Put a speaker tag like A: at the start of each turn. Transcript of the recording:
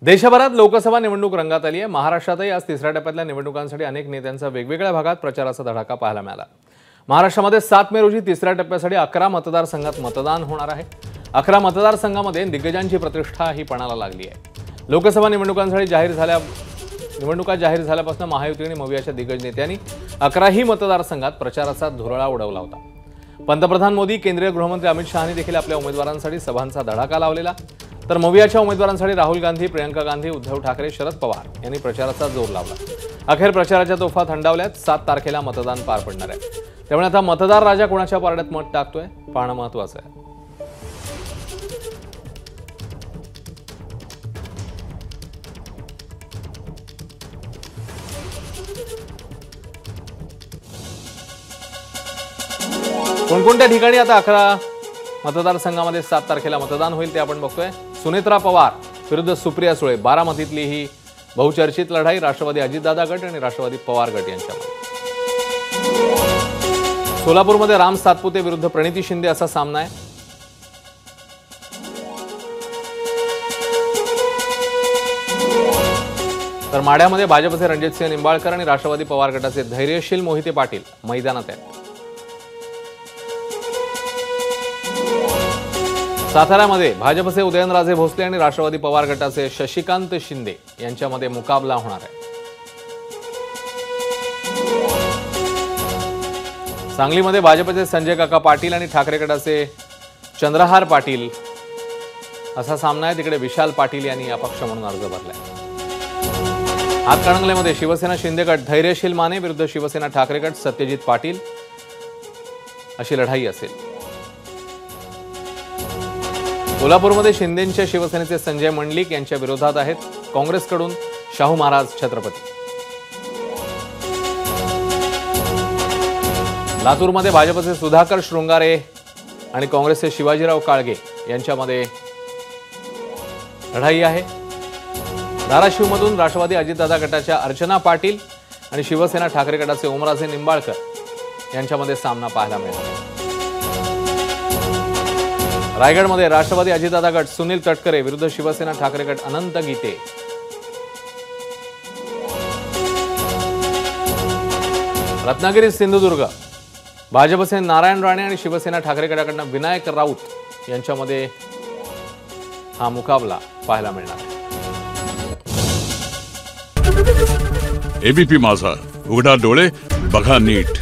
A: देशभरात लोकसभा निवडणूक रंगात आली आहे। महाराष्ट्रातही आज तिसऱ्या टप्प्यातल्या निवडणुकांसाठी अनेक नेत्यांचा वेगवेगळ्या भागात प्रचाराचा धडाका पाहायला मिळाला। महाराष्ट्रामध्ये 7 मे रोजी तिसऱ्या टप्प्यासाठी 11 मतदारसंघात मतदान होणार आहे। 11 मतदारसंघांमध्ये दिग्गजांची प्रतिष्ठा ही पणाला लागली आहे। लोकसभा निवडणुकांसाठी निवडणुका जाहीर झाल्यापासून महायुती आणि मवियाच्या दिग्गज नेत्यांनी 11ही मतदारसंघात प्रचाराचा धुरळा उडवला होता। पंतप्रधान मोदी, केंद्रीय गृहमंत्री अमित शहानी देखील आपल्या उमेदवारांसाठी सभांचा धडाका लावलेला। तर मवियाच्या उमेदवारांसाठी राहुल गांधी, प्रियंका गांधी, उद्धव ठाकरे, शरद पवार यांनी प्रचाराचा जोर लावला। अखेर प्रचाराच्या तोफा थंडावल्यात। 7 तारखेला मतदान पार पडणार आहे। त्यामुळे आता मतदार राजा कोणाच्या पारड्यात मत टाकतोय पाहणं महत्त्वाचं आहे। कोणकोणत्या ठिकाणी आता 11 मतदारसंघामध्ये 7 तारखेला मतदान होईल ते आपण बघतोय। सुनेत्रा पवार विरुद्ध सुप्रिया सुळे, बारामतीतली ही बहुचर्चित लढाई राष्ट्रवादी अजितदादा गट आणि राष्ट्रवादी पवार गट यांच्यामध्ये। सोलापूरमध्ये राम सातपुते विरुद्ध प्रणिती शिंदे असा सामना आहे। तर माढ्यामध्ये भाजपचे रणजितसिंह निंबाळकर आणि राष्ट्रवादी पवार गटाचे धैर्यशील मोहिते पाटील मैदानात आहेत। साताऱ्यामध्ये भाजपचे उदयनराजे भोसले आणि राष्ट्रवादी पवार गटाचे शशिकांत शिंदे यांच्यामध्ये मुकाबला होणार आहे। सांगलीमध्ये भाजपचे संजय काका पाटील आणि ठाकरे गटाचे चंद्रहार पाटील असा सामना आहे। तिकडे विशाल पाटील यांनी अपक्ष म्हणून अर्ज भरलाय। हातकणंगलेमध्ये शिवसेना शिंदे गट धैर्यशील माने विरुद्ध शिवसेना ठाकरे गट सत्यजित पाटील अशी लढाई असेल। कोल्हापूरमध्ये शिंदेंच्या शिवसेनेचे संजय मंडलिक यांच्या विरोधात आहेत काँग्रेसकडून शाहू महाराज छत्रपती। लातूरमध्ये भाजपचे सुधाकर शृंगारे आणि काँग्रेसचे शिवाजीराव काळगे यांच्यामध्ये लढाई आहे। धाराशिवमधून राष्ट्रवादी अजितदादा गटाच्या अर्चना पाटील आणि शिवसेना ठाकरे गटाचे ओमराजे निंबाळकर यांच्यामध्ये सामना पाहायला मिळाला। रायगडमध्ये राष्ट्रवादी अजितदादा गट सुनील तटकरे विरुद्ध शिवसेना ठाकरे गट अनंत गीते। रत्नागिरी सिंधुदुर्ग भाजपचे नारायण राणे आणि शिवसेना ठाकरे गटाकडून विनायक राऊत यांच्यामध्ये हा मुकाबला पाहायला मिळणार आहे।
B: एबीपी माझा, उघडा डोळे बघा नीट।